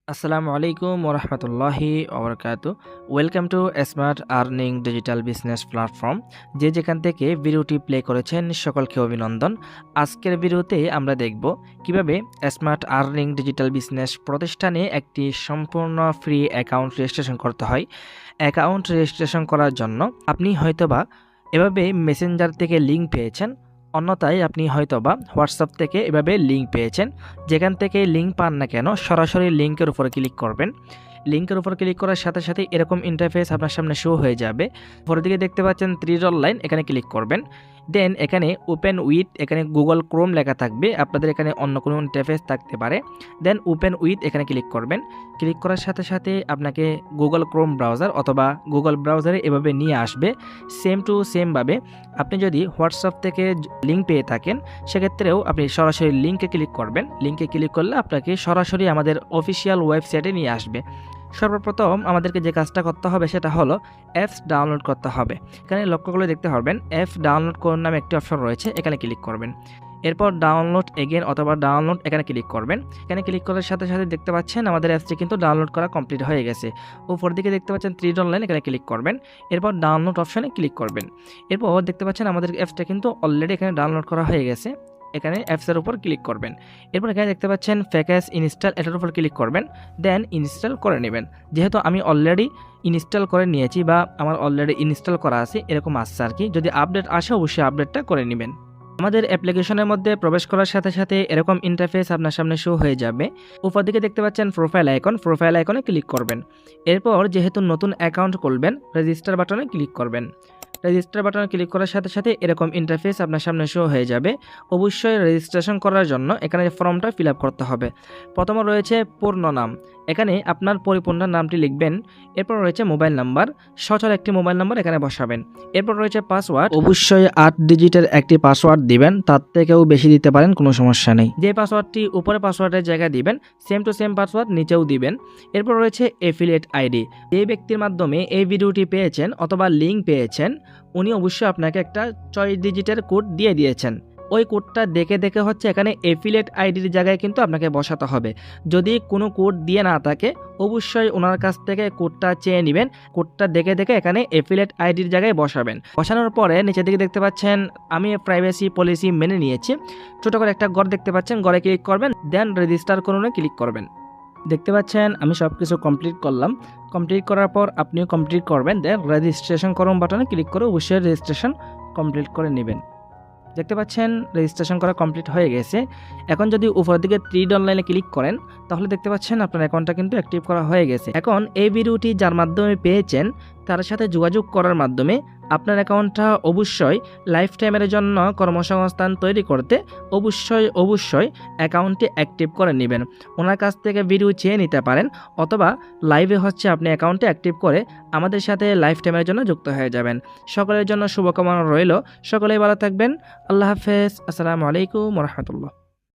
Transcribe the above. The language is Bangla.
আসসালামু আলাইকুম ওরহমতুল্লাহি ওবরকাতু। Welcome to smart earning digital business platform. যে যেখান থেকে ভিডিওটি প্লে করেছেন সকলকে অভিনন্দন। আজকের ভিডিওতে আমরা দেখব কিভাবে স্মার্ট আর্নিং ডিজিটাল বিজনেস প্রতিষ্ঠানে একটি সম্পূর্ণ ফ্রি অ্যাকাউন্ট রেজিস্ট্রেশন করতে হয়। অ্যাকাউন্ট রেজিস্ট্রেশন করার জন্য আপনি হয়তোবা এভাবে মেসেঞ্জার থেকে লিঙ্ক পেয়েছেন, অন্যথায় আপনি হয়তোবা হোয়াটসঅ্যাপ থেকে এভাবে লিঙ্ক পেয়েছেন। যেখান থেকে লিঙ্ক পান না কেন, সরাসরি লিঙ্কের উপরে ক্লিক করবেন। লিঙ্কের উপর ক্লিক করার সাথে সাথে এরকম ইন্টারফেস আপনার সামনে শো হয়ে যাবে। উপরের দিকে দেখতে পাচ্ছেন 3 ডট লাইন, এখানে ক্লিক করবেন। দেন এখানে ওপেন উইথ, এখানে গুগল ক্রোম লেখা থাকবে, আপনাদের এখানে অন্য কোনো ইন্টারফেস থাকতে পারে। দেন ওপেন উইথ এখানে ক্লিক করবেন। ক্লিক করার সাথে সাথে আপনাকে গুগল ক্রোম ব্রাউজার অথবা গুগল ব্রাউজারে এভাবে নিয়ে আসবে। সেম টু সেমভাবে আপনি যদি হোয়াটসঅ্যাপ থেকে লিঙ্ক পেয়ে থাকেন, সেক্ষেত্রেও আপনি সরাসরি লিঙ্কে ক্লিক করবেন। লিঙ্কে ক্লিক করলে আপনাকে সরাসরি আমাদের অফিসিয়াল ওয়েবসাইটে নিয়ে আসবে। সর্বপ্রথম আমাদেরকে যে কাজটা করতে হবে সেটা হলো অ্যাপস ডাউনলোড করতে হবে। এখানে লক্ষ্য করে দেখতে পারবেন অ্যাপ ডাউনলোড করার নামে একটি অপশন রয়েছে, এখানে ক্লিক করবেন। এরপর ডাউনলোড এগেন অথবা ডাউনলোড এখানে ক্লিক করবেন। এখানে ক্লিক করার সাথে সাথে দেখতে পাচ্ছেন আমাদের অ্যাপসটি কিন্তু ডাউনলোড করা কমপ্লিট হয়ে গেছে। উপর দিকে দেখতে পাচ্ছেন 3 ডট লাইন, এখানে ক্লিক করবেন। এরপর ডাউনলোড অপশনে ক্লিক করবেন। এরপর দেখতে পাচ্ছেন আমাদের অ্যাপসটা কিন্তু অলরেডি এখানে ডাউনলোড করা হয়ে গেছে। এখানে অ্যাপসের উপর ক্লিক করবেন। এরপর এখানে দেখতে পাচ্ছেন প্যাকেজ ইনস্টল, এটার উপর ক্লিক করবেন। দেন ইনস্টল করে নেবেন। যেহেতু আমি অলরেডি ইনস্টল করে নিয়েছি বা আমার অলরেডি ইনস্টল করা আছে এরকম আসছে আর কি, যদি আপডেট আসে অবশ্যই আপডেটটা করে নেবেন। আমাদের অ্যাপ্লিকেশনের মধ্যে প্রবেশ করার সাথে সাথে এরকম ইন্টারফেস আপনার সামনে শো হয়ে যাবে। উপর দিকে দেখতে পাচ্ছেন প্রোফাইল আইকন, প্রোফাইল আইকনে ক্লিক করবেন। এরপর যেহেতু নতুন অ্যাকাউন্ট খুলবেন, রেজিস্টার বাটনে ক্লিক করবেন। রেজিস্টার বাটনে ক্লিক করার সাথে সাথে এরকম ইন্টারফেস আপনার সামনে শো হয়ে যাবে। অবশ্যই রেজিস্ট্রেশন করার জন্য এখানে ফর্মটা ফিল আপ করতে হবে। প্রথমে রয়েছে পূর্ণ নাম, এখানে আপনার পরিপূর্ণ নামটি লিখবেন। এরপর রয়েছে মোবাইল নাম্বার, সচল একটি মোবাইল নাম্বার এখানে বসাবেন। এরপর রয়েছে পাসওয়ার্ড, অবশ্যই 8 ডিজিটের একটি পাসওয়ার্ড দিবেন, তার থেকেও বেশি দিতে পারেন, কোনো সমস্যা নেই। যে পাসওয়ার্ডটি উপরে পাসওয়ার্ডের জায়গায় দিবেন, সেম টু সেম পাসওয়ার্ড নিচেও দিবেন। এরপর রয়েছে এফিলিয়েট আইডি, যে ব্যক্তির মাধ্যমে এই ভিডিওটি পেয়েছেন অথবা লিঙ্ক পেয়েছেন উনি অবশ্যই আপনাকে একটা 6 ডিজিটের কোড দিয়ে দিয়েছেন। ওই কোডটা দেখে দেখে হচ্ছে এখানে এফিলিয়েট আইডির জায়গায় কিন্তু আপনাকে বসাতে হবে। যদি কোনো কোড দিয়ে না থাকে অবশ্যই ওনার কাছ থেকে কোডটা চেয়ে নেবেন। কোডটা দেখে দেখে এখানে এফিলিয়েট আইডির জায়গায় বসাবেন। বসানোর পরে নিচের দিকে দেখতে পাচ্ছেন আমি প্রাইভেসি পলিসি মেনে নিয়েছি, ছোটো করে একটা ঘর দেখতে পাচ্ছেন, ঘরে ক্লিক করবেন। দেন রেজিস্টার করুনে ক্লিক করবেন। দেখতে পাচ্ছেন আমি সব কিছু কমপ্লিট করলাম। কমপ্লিট করার পর আপনিও কমপ্লিট করবেন। দেন রেজিস্ট্রেশন করুন বাটনে ক্লিক করে অবশ্যই রেজিস্ট্রেশন কমপ্লিট করে নেবেন। দেখতে পাচ্ছেন রেজিস্ট্রেশন করা কমপ্লিট হয়ে গেছে। এখন যদি উপরের দিকে 3 ডট লাইনে ক্লিক করেন তাহলে দেখতে পাচ্ছেন আপনার অ্যাকাউন্টটা কিন্তু অ্যাক্টিভ করা হয়ে গেছে। এখন এই ভিডিওটি যার মাধ্যমে পেয়েছেন তার সাথে যোগাযোগ করার মাধ্যমে আপনার অ্যাকাউন্টটা অবশ্যই লাইফ টাইমের জন্য কর্মসংস্থান তৈরি করতে অবশ্যই অ্যাকাউন্টটি অ্যাক্টিভ করে নেবেন। ওনার কাছ থেকে ভিডিও চেয়ে নিতে পারেন অথবা লাইভে হচ্ছে আপনি অ্যাকাউন্টটি অ্যাক্টিভ করে আমাদের সাথে লাইফ টাইমের জন্য যুক্ত হয়ে যাবেন। সকলের জন্য শুভকামনা রইল, সকলেই ভালো থাকবেন। আল্লাহ হাফেজ। আসসালামু আলাইকুম ওয়া রাহমাতুল্লাহ।